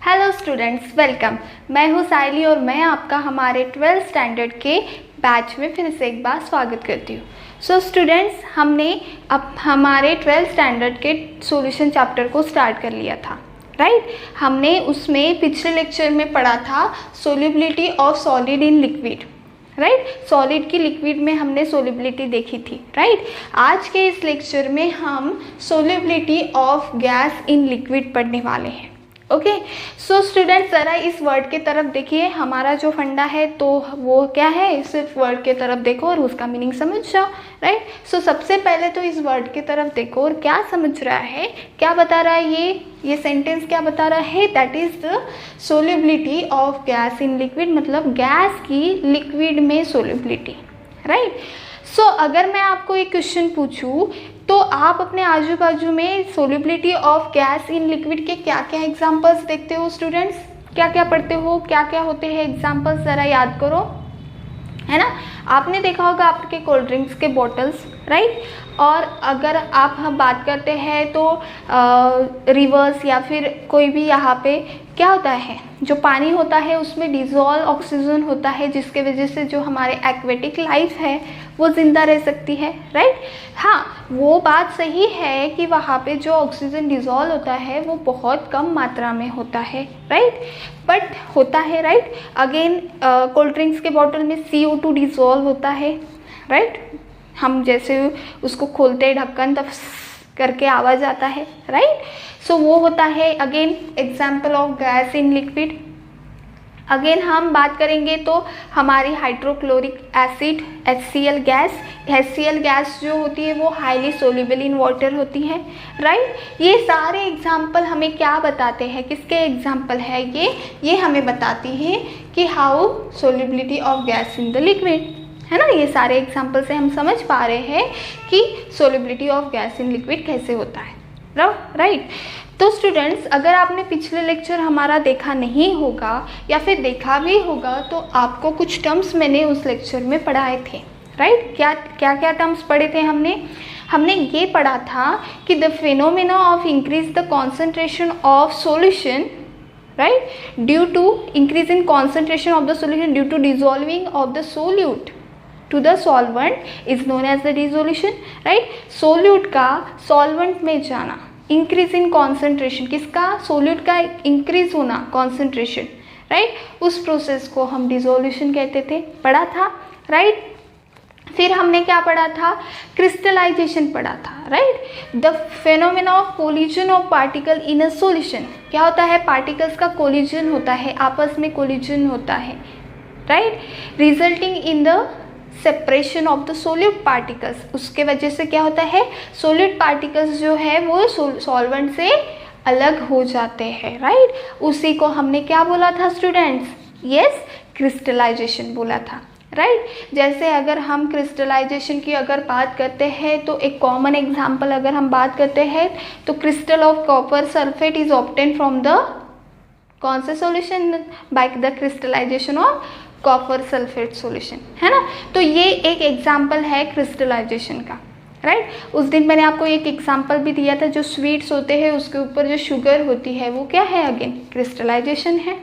Hello students, welcome. मैं हूँ साइली और मैं आपका हमारे 12th स्टैंडर्ड के बैच में फिर से एक बार स्वागत करती हूँ। सो स्टूडेंट्स, हमने अब हमारे 12th स्टैंडर्ड के सॉल्यूशन चैप्टर को स्टार्ट कर लिया था, राइट। हमने उसमें पिछले लेक्चर में पढ़ा था solubility of solid in liquid, right. Solid की लिक्विड में हमने सोल्युबिलिटी देखी थी, राइट। आज के इस लेक्चर में हम solubility of gas in liquid पढ़ने वाले हैं। ओके, सो स्टूडेंट्स, ज़रा इस वर्ड के तरफ देखिए। हमारा जो फंडा है तो वो क्या है, सिर्फ वर्ड के तरफ देखो और उसका मीनिंग समझ जाओ, राइट। सो सबसे पहले तो इस वर्ड के तरफ देखो और क्या समझ रहा है, क्या बता रहा है ये सेंटेंस क्या बता रहा है, that is the solubility of gas in liquid, मतलब गैस की लिक्विड में सोल्युबिलिटी, राइट। सो अगर मैं आपको एक क्वेश्चन पूछूं तो आप अपने आजू बाजू में solubility of gas in liquid के क्या क्या एग्जांपल्स देखते हो स्टूडेंट्स, क्या क्या पढ़ते हो, क्या क्या होते हैं एग्जांपल्स, ज़रा याद करो, है ना। आपने देखा होगा आपके कोल्ड ड्रिंक्स के बॉटल्स, राइट। और अगर आप हम बात करते हैं तो रिवर्स या फिर कोई भी यहाँ पे क्या होता है, जो पानी होता है उसमें डिज़ोल्व ऑक्सीजन होता है, जिसके वजह से जो हमारे एक्वेटिक लाइफ है वो ज़िंदा रह सकती है, राइट। हाँ, वो बात सही है कि वहाँ पे जो ऑक्सीजन डिज़ोल्व होता है वो बहुत कम मात्रा में होता है, राइट, बट होता है, राइट। अगेन कोल्ड ड्रिंक्स के बॉटल में CO2 डिज़ोल्व होता है, राइट। हम जैसे उसको खोलते हैं ढक्कन तब करके आवाज़ आता है, राइट। सो वो होता है again example of gas in liquid. Again हम बात करेंगे तो हमारी हाइड्रोक्लोरिक एसिड HCl गैस जो होती है वो हाईली सोल्यूबल इन वाटर होती है, राइट। ये सारे एग्जाम्पल हमें क्या बताते हैं, किसके एग्जाम्पल है ये हमें बताती है कि how solubility of gas in the liquid, है ना। ये सारे एग्जाम्पल से हम समझ पा रहे हैं कि solubility of gas in liquid कैसे होता है, राइट। तो स्टूडेंट्स, अगर आपने पिछले लेक्चर हमारा देखा नहीं होगा या फिर देखा भी होगा तो आपको कुछ टर्म्स मैंने उस लेक्चर में पढ़ाए थे, राइट। क्या टर्म्स पढ़े थे हमने ये पढ़ा था कि the phenomena of increase the concentration of solution, right, due to increase in concentration of the solution due to dissolving of the solute to the solvent is known as the dissolution, right. Solute का solvent में जाना, increase in concentration, किसका, solute का increase होना concentration, right, उस process को हम dissolution कहते थे, पढ़ा था, राइट। फिर हमने क्या पढ़ा था, क्रिस्टलाइजेशन पढ़ा था, right. The phenomena of collision of particle in a solution, क्या होता है, पार्टिकल्स का कोलिजन होता है, आपस में कोलिजन होता है, right, resulting in the separation of the solute particles. उसके वजह से क्या होता है, सोल्यूट पार्टिकल्स जो है वो सॉल्वेंट से अलग हो जाते हैं, राइट। उसी को हमने क्या बोला था स्टूडेंट्स, यस, क्रिस्टलाइजेशन बोला था, राइट। जैसे अगर हम क्रिस्टलाइजेशन की अगर बात करते हैं तो एक कॉमन एग्जांपल अगर हम बात करते हैं तो crystal of copper sulphate is obtain from the कौन से solution, by the crystallisation of copper sulphate solution, है ना। तो ये एक एग्जांपल है क्रिस्टलाइजेशन का, राइट। उस दिन मैंने आपको एक एग्जांपल भी दिया था, जो स्वीट्स होते हैं उसके ऊपर जो शुगर होती है वो क्या है, अगेन क्रिस्टलाइजेशन है,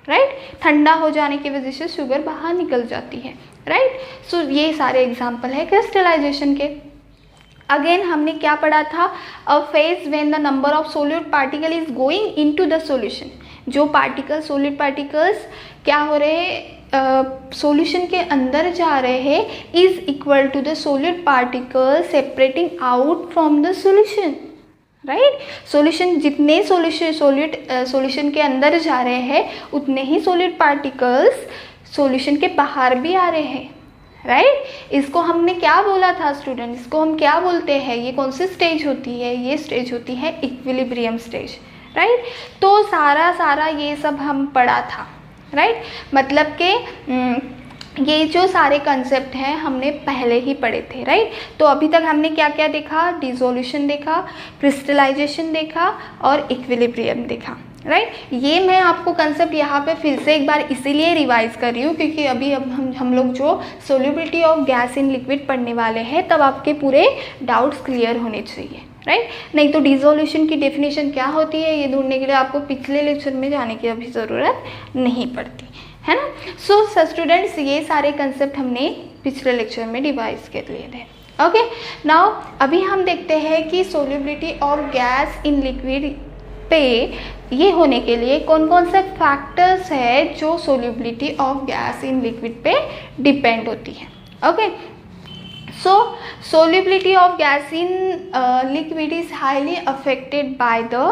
राइट। ठंडा हो जाने की वजह से शुगर बाहर निकल जाती है, राइट। सो ये सारे एग्जांपल है क्रिस्टलाइजेशन के। अगेन हमने क्या पढ़ा था, a phase when the number of solute particle is going into the solution, जो पार्टिकल सोल्यूट पार्टिकल्स क्या हो रहे हैं, सॉल्यूशन के अंदर जा रहे हैं, is equal to the solute particle separating out from the solution, right. Solution जितने सॉल्यूशन के अंदर जा रहे हैं उतने ही सोल्यूट पार्टिकल्स सॉल्यूशन के बाहर भी आ रहे हैं, राइट। इसको हमने क्या बोला था स्टूडेंट, इसको हम क्या बोलते हैं, ये कौन सी स्टेज होती है, ये स्टेज होती है इक्विलिब्रियम स्टेज, राइट। तो सारा ये सब हम पढ़ा था, राइट। मतलब कि ये जो सारे कंसेप्ट हैं हमने पहले ही पढ़े थे, राइट। तो अभी तक हमने क्या क्या देखा, डिसोल्यूशन देखा, क्रिस्टलाइजेशन देखा और इक्विलिब्रियम देखा, राइट। ये मैं आपको कंसेप्ट यहाँ पे फिर से एक बार इसीलिए रिवाइज कर रही हूँ क्योंकि अभी अब हम लोग जो solubility of gas in liquid पढ़ने वाले हैं तब आपके पूरे डाउट्स क्लियर होने चाहिए, राइट। नहीं तो डिसोल्यूशन की डेफिनेशन क्या होती है ये ढूंढने के लिए आपको पिछले लेक्चर में जाने की अभी ज़रूरत नहीं पड़ती है ना। सो स्टूडेंट्स ये सारे कंसेप्ट हमने पिछले लेक्चर में डिवाइस कर लिए थे। ओके, नाउ अभी हम देखते हैं कि solubility of gas in liquid पे ये होने के लिए कौन कौन से फैक्टर्स है जो solubility of gas in liquid पे डिपेंड होती है। Okay, so solubility of gas in liquid is highly affected by the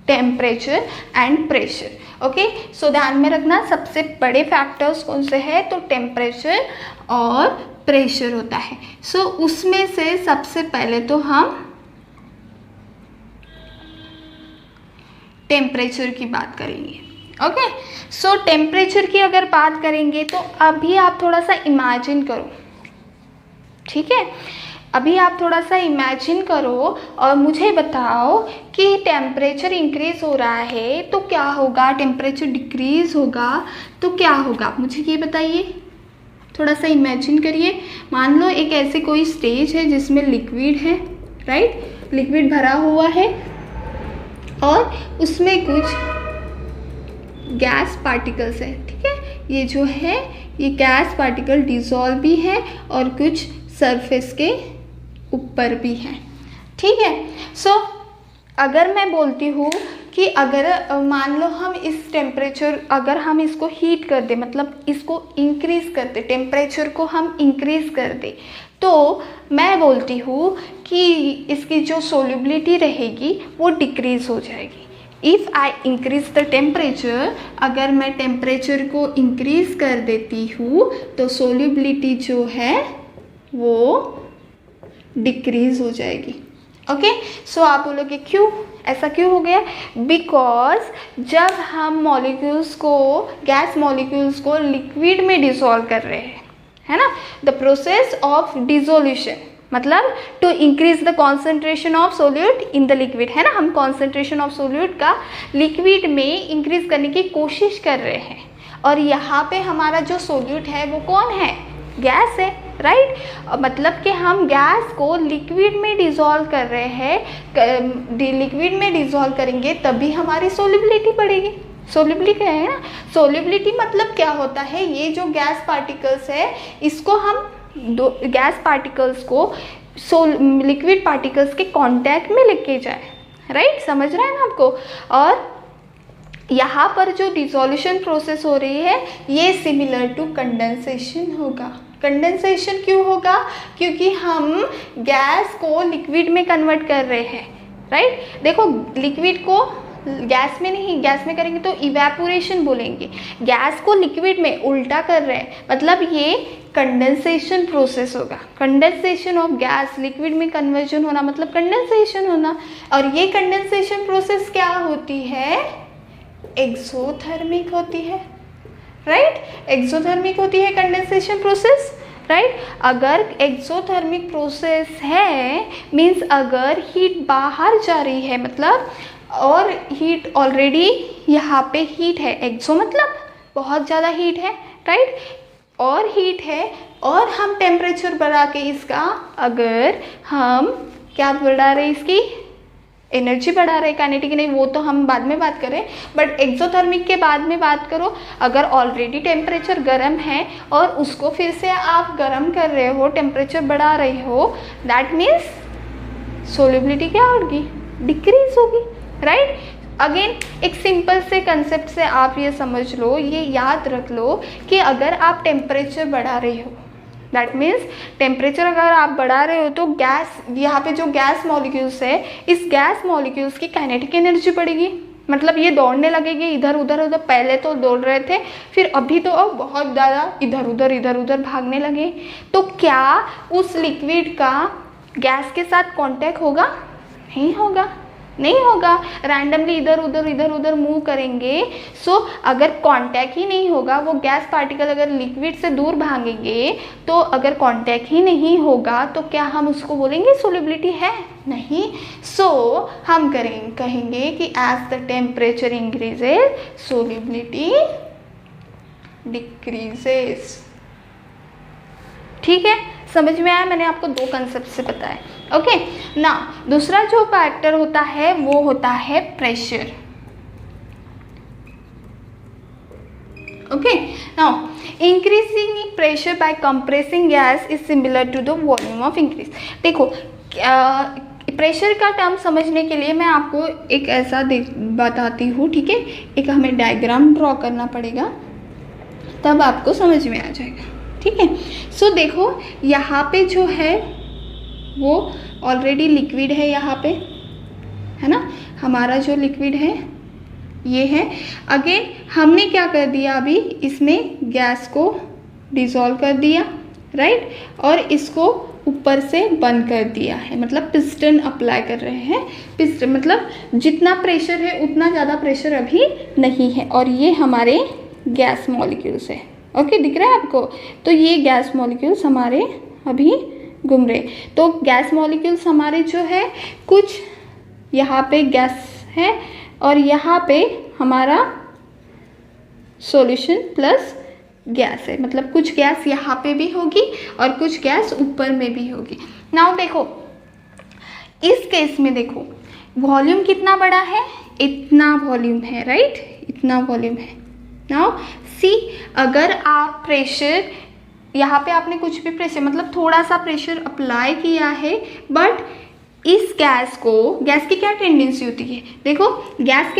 temperature and pressure। Okay, so ध्यान में रखना सबसे बड़े फैक्टर्स कौन से हैं, तो टेम्परेचर और प्रेशर होता है। सो उसमें से सबसे पहले तो हम टेम्परेचर की बात करेंगे। ओके, सो टेम्परेचर की अगर बात करेंगे तो अभी आप थोड़ा सा इमेजिन करो, ठीक है, अभी आप थोड़ा सा इमेजिन करो और मुझे बताओ कि टेम्परेचर इंक्रीज़ हो रहा है तो क्या होगा, टेम्परेचर डिक्रीज़ होगा तो क्या होगा, मुझे ये बताइए। थोड़ा सा इमेजिन करिए, मान लो एक ऐसे कोई स्टेज है जिसमें लिक्विड है, राइट, लिक्विड भरा हुआ है और उसमें कुछ गैस पार्टिकल्स है, ठीक है, ये जो है ये गैस पार्टिकल डिसॉल्व भी है और कुछ सरफेस के ऊपर भी है, ठीक है। सो अगर मैं बोलती हूँ कि अगर मान लो हम इस टेम्परेचर, अगर हम इसको हीट कर दें, मतलब इसको इंक्रीज़ कर दें, टेम्परेचर को हम इंक्रीज़ कर दें, तो मैं बोलती हूँ कि इसकी जो सोल्युबिलिटी रहेगी वो डिक्रीज़ हो जाएगी। If I increase the temperature, अगर मैं टेम्परेचर को इंक्रीज़ कर देती हूँ तो सोल्युबिलिटी जो है वो डिक्रीज़ हो जाएगी। ओके, सो आप बोलोगे क्यों, ऐसा क्यों हो गया, बिकॉज जब हम मॉलिक्यूल्स को, गैस मॉलिक्यूल्स को लिक्विड में डिसॉल्व कर रहे हैं, है ना, द प्रोसेस ऑफ डिसोल्यूशन, मतलब to increase the concentration of solute in the liquid, है ना, हम कॉन्सेंट्रेशन ऑफ सोल्यूट का लिक्विड में इंक्रीज करने की कोशिश कर रहे हैं और यहाँ पे हमारा जो सोल्यूट है वो कौन है, गैस है, राइट। मतलब कि हम गैस को लिक्विड में डिसॉल्व कर रहे हैं, लिक्विड में डिसॉल्व करेंगे तभी हमारी सोल्युबिलिटी बढ़ेगी। सोल्युबिलिटी क्या है ना, सोल्युबिलिटी मतलब क्या होता है, ये जो गैस पार्टिकल्स है इसको हम गैस पार्टिकल्स को लिक्विड पार्टिकल्स के कांटेक्ट में लेके जाए, राइट, समझ रहे हैं ना आपको। और यहाँ पर जो डिसोल्यूशन प्रोसेस हो रही है ये सिमिलर टू कंडेंसेशन होगा। कंडेंसेशन क्यों होगा, क्योंकि हम गैस को लिक्विड में कन्वर्ट कर रहे हैं, राइट। देखो लिक्विड को गैस में नहीं, गैस में करेंगे तो इवेपोरेशन बोलेंगे, गैस को लिक्विड में उल्टा कर रहे हैं, मतलब ये कंडेंसेशन प्रोसेस होगा। कंडेंसेशन ऑफ गैस, लिक्विड में कन्वर्जन होना मतलब कंडेंसेशन होना। और ये कंडेंसेशन प्रोसेस क्या होती है, एक्सोथर्मिक होती है, राइट, एक्सोथर्मिक होती है कंडेंसेशन प्रोसेस, राइट। अगर एक्सोथर्मिक प्रोसेस है मीन्स अगर हीट बाहर जा रही है, मतलब और हीट ऑलरेडी यहाँ पे हीट है, एक्सो मतलब बहुत ज़्यादा हीट है, राइट, और हीट है और हम टेम्परेचर बढ़ा के इसका, अगर हम क्या बढ़ा रहे, इसकी एनर्जी बढ़ा रहे, काइनेटिक नहीं, वो तो हम बाद में बात करें, बट एक्सोथर्मिक के बाद में बात करो। अगर ऑलरेडी टेम्परेचर गर्म है और उसको फिर से आप गर्म कर रहे हो, टेम्परेचर बढ़ा रहे हो, दैट मीन्स सोल्युबिलिटी क्या होगी, डिक्रीज होगी, राइट। अगेन एक सिंपल से कंसेप्ट से आप ये समझ लो, ये याद रख लो कि अगर आप टेम्परेचर बढ़ा रहे हो, दैट मीन्स टेम्परेचर अगर आप बढ़ा रहे हो तो गैस, यहाँ पे जो गैस मॉलिक्यूल्स है, इस गैस मॉलिक्यूल्स की काइनेटिक एनर्जी बढ़ेगी, मतलब ये दौड़ने लगेगी इधर उधर उधर। पहले तो दौड़ रहे थे, फिर अभी तो बहुत ज़्यादा इधर उधर भागने लगे। तो क्या उस लिक्विड का गैस के साथ कांटेक्ट होगा, नहीं होगा, नहीं होगा, रैंडमली इधर उधर मूव करेंगे। सो अगर कांटेक्ट ही नहीं होगा, वो गैस पार्टिकल अगर लिक्विड से दूर भागेंगे, तो अगर कांटेक्ट ही नहीं होगा तो क्या हम उसको बोलेंगे सोल्युबिलिटी है, नहीं। सो हम कहेंगे कि as the temperature increases solubility decreases. ठीक है, समझ में आया, मैंने आपको दो कंसेप्ट से बताया। ओके ना, दूसरा जो फैक्टर होता है वो होता है pressure. Okay, now increasing pressure by compressing gas is similar to the volume of increase। देखो प्रेशर का टर्म समझने के लिए मैं आपको एक ऐसा बताती हूँ, ठीक है। एक हमें डायग्राम ड्रॉ करना पड़ेगा, तब आपको समझ में आ जाएगा, ठीक है। सो देखो यहाँ पे जो है वो ऑलरेडी लिक्विड है, यहाँ पे है ना, हमारा जो लिक्विड है ये है। अगेन हमने क्या कर दिया, अभी इसमें गैस को डिसॉल्व कर दिया, राइट, और इसको ऊपर से बंद कर दिया है, मतलब पिस्टन अप्लाई कर रहे हैं। पिस्टन मतलब जितना प्रेशर है उतना ज़्यादा प्रेशर अभी नहीं है, और ये हमारे गैस मॉलिक्यूल्स है। ओके, दिख रहा है आपको? तो ये गैस मॉलिक्यूल्स हमारे अभी घूम रहे। तो गैस मॉलिक्यूल्स हमारे जो है, कुछ यहाँ पे गैस है और यहाँ पे हमारा सॉल्यूशन प्लस गैस है, मतलब कुछ गैस यहाँ पे भी होगी और कुछ गैस ऊपर में भी होगी। नाउ देखो इस केस में देखो वॉल्यूम कितना बड़ा है, इतना वॉल्यूम है, राइट, इतना वॉल्यूम है। नाउ सी, अगर आप प्रेशर यहाँ पे आपने कुछ भी प्रेशर मतलब थोड़ा सा प्रेशर अप्लाई किया है, बट इस गैस को, गैस की क्या टेंडेंसी होती है, देखो गैस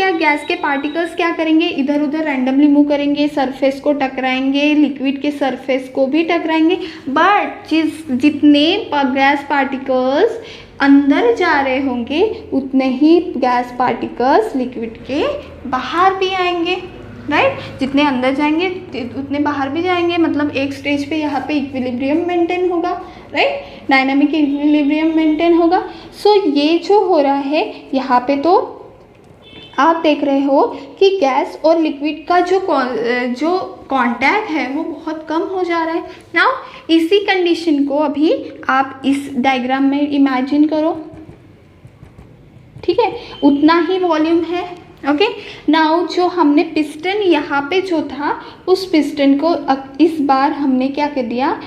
के पार्टिकल्स क्या करेंगे, इधर उधर रैंडमली मूव करेंगे, सरफेस को टकराएंगे, लिक्विड के सरफेस को भी टकराएंगे। बट जितने गैस पार्टिकल्स अंदर जा रहे होंगे उतने ही गैस पार्टिकल्स लिक्विड के बाहर भी आएंगे, राइट। जितने अंदर जाएंगे उतने बाहर भी जाएंगे, मतलब एक स्टेज पे यहाँ पे इक्विलिब्रियम मेंटेन होगा, राइट, डायनामिक इक्विलिब्रियम मेंटेन होगा। सो ये जो हो रहा है यहाँ पे, तो आप देख रहे हो कि गैस और लिक्विड का जो कांटेक्ट है वो बहुत कम हो जा रहा है। नाउ इसी कंडीशन को अभी आप इस डायग्राम में इमेजिन करो, ठीक है, उतना ही वॉल्यूम है। ओके, नाउ जो हमने पिस्टन यहाँ पे जो था, उस पिस्टन को इस बार हमने क्या कर दिया,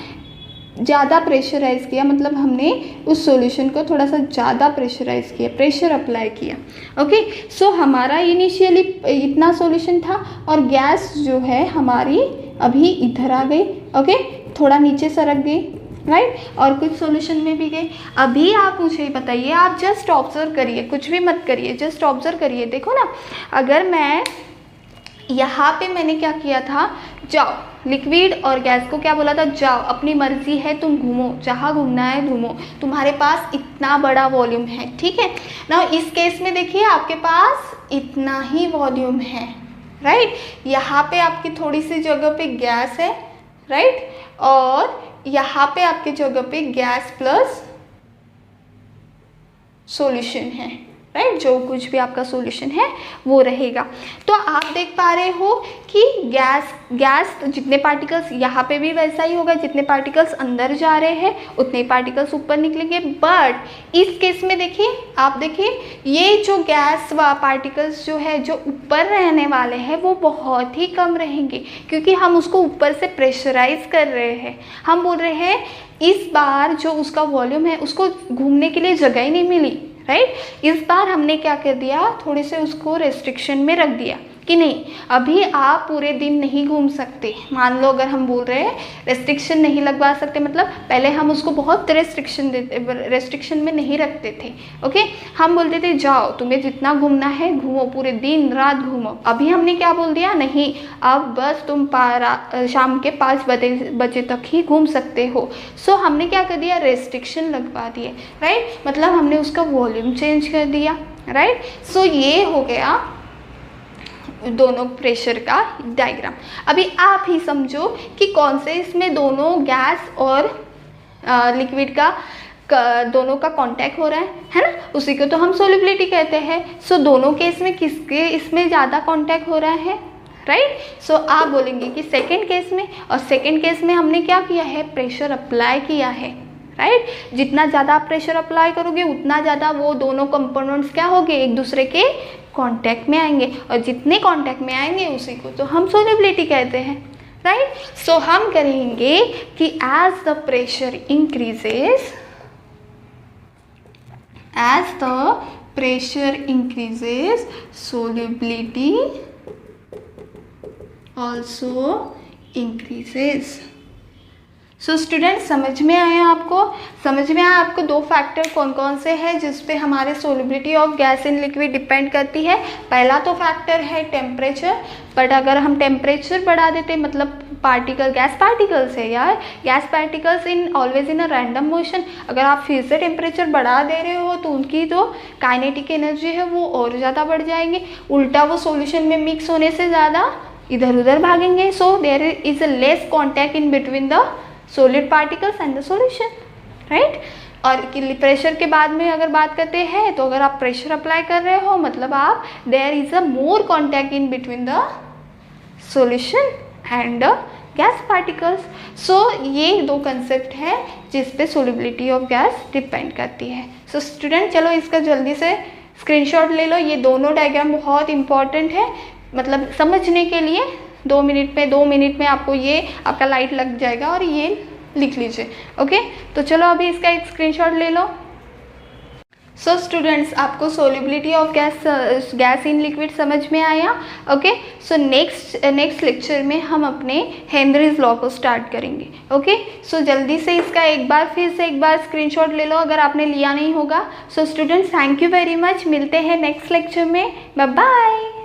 ज़्यादा प्रेशराइज़ किया, मतलब हमने उस सॉल्यूशन को थोड़ा सा ज़्यादा प्रेशराइज़ किया, प्रेशर अप्लाई किया। ओके, सो हमारा इनिशियली इतना सॉल्यूशन था और गैस जो है हमारी अभी इधर आ गई, ओके, थोड़ा नीचे सरक गई, राइट, और कुछ सॉल्यूशन में भी गए। अभी आप मुझे बताइए, आप जस्ट ऑब्जर्व करिए, कुछ भी मत करिए, जस्ट ऑब्जर्व करिए। देखो ना, अगर मैं यहाँ पे मैंने क्या किया था, जाओ, लिक्विड और गैस को क्या बोला था, जाओ, अपनी मर्जी है, तुम घूमो, जहाँ घूमना है घूमो, तुम्हारे पास इतना बड़ा वॉल्यूम है, ठीक है ना। इस केस में देखिए आपके पास इतना ही वॉल्यूम है, राइट। यहाँ पे आपकी थोड़ी सी जगह पे गैस है, राइट, और यहाँ पे आपके जगह पे गैस प्लस सॉल्यूशन है, राइट, जो कुछ भी आपका सॉल्यूशन है वो रहेगा। तो आप देख पा रहे हो कि गैस जितने पार्टिकल्स यहाँ पे भी वैसा ही होगा, जितने पार्टिकल्स अंदर जा रहे हैं उतने ही पार्टिकल्स ऊपर निकलेंगे। बट इस केस में देखिए, आप देखिए, ये जो गैस व पार्टिकल्स जो है जो ऊपर रहने वाले हैं वो बहुत ही कम रहेंगे, क्योंकि हम उसको ऊपर से प्रेशराइज कर रहे हैं। हम बोल रहे हैं इस बार जो उसका वॉल्यूम है उसको घूमने के लिए जगह ही नहीं मिली, राइट। इस बार हमने क्या कर दिया, थोड़े से उसको रेस्ट्रिक्शन में रख दिया कि नहीं, अभी आप पूरे दिन नहीं घूम सकते। मान लो अगर हम बोल रहे हैं रेस्ट्रिक्शन नहीं लगवा सकते, मतलब पहले हम उसको बहुत रेस्ट्रिक्शन में नहीं रखते थे। ओके, हम बोलते थे जाओ, तुम्हें जितना घूमना है घूमो, पूरे दिन रात घूमो। अभी हमने क्या बोल दिया, नहीं, अब बस तुम शाम के 5 बजे तक ही घूम सकते हो। सो हमने क्या कर दिया, रेस्ट्रिक्शन लगवा दिए, राइट, मतलब हमने उसका वॉल्यूम चेंज कर दिया, राइट। सो ये हो गया दोनों प्रेशर का डायग्राम। अभी आप ही समझो कि कौन से इसमें दोनों गैस और लिक्विड का दोनों का कांटेक्ट हो रहा है ना, उसी को तो हम सोल्युबिलिटी कहते हैं। सो दोनों केस में किसके इसमें ज़्यादा कांटेक्ट हो रहा है, राइट। सो आप बोलेंगे कि सेकेंड केस में, और सेकेंड केस में हमने क्या किया है, प्रेशर अप्लाई किया है, राइट। जितना ज़्यादा आप प्रेशर अप्लाई करोगे उतना ज़्यादा वो दोनों कंपोनेंट्स क्या होंगे, एक दूसरे के कांटेक्ट में आएंगे, और जितने कांटेक्ट में आएंगे उसी को तो हम सोल्युबिलिटी कहते हैं, राइट। सो हम करेंगे कि as the pressure increases, as the pressure increases, solubility also increases. So students समझ में आया आपको? समझ में आया आपको दो फैक्टर कौन कौन से हैं जिस पे हमारे solubility of gas in liquid depend करती है? पहला तो फैक्टर है टेम्परेचर, बट अगर हम टेम्परेचर बढ़ा देते, मतलब पार्टिकल, गैस पार्टिकल्स है यार, gas particles in always in a random motion, अगर आप फिर से टेम्परेचर बढ़ा दे रहे हो तो उनकी जो काइनेटिक एनर्जी है वो और ज़्यादा बढ़ जाएंगे, उल्टा वो सॉल्यूशन में मिक्स होने से ज़्यादा इधर उधर भागेंगे. So there is a less contact in between the solid particles and the solution, right? और प्रेशर के बाद में अगर बात करते हैं तो अगर आप प्रेशर अप्लाई कर रहे हो मतलब आप there is a more contact in between the solution and the gas particles. So ये दो कंसेप्ट है जिस पे सोलिबिलिटी ऑफ गैस डिपेंड करती है. सो स्टूडेंट चलो इसका जल्दी से स्क्रीनशॉट ले लो. ये दोनों डायग्राम बहुत इंपॉर्टेंट है, मतलब समझने के लिए 2 मिनट में आपको ये आपका लाइट लग जाएगा और ये लिख लीजिए. ओके, तो चलो अभी इसका एक स्क्रीनशॉट ले लो. सो स्टूडेंट्स आपको solubility of gas in liquid समझ में आया? ओके, सो नेक्स्ट लेक्चर में हम अपने हेनरीज लॉ को स्टार्ट करेंगे. ओके, सो जल्दी से इसका फिर से एक बार स्क्रीनशॉट ले लो अगर आपने लिया नहीं होगा. So students thank you very much. मिलते हैं नेक्स्ट लेक्चर में. Bye bye.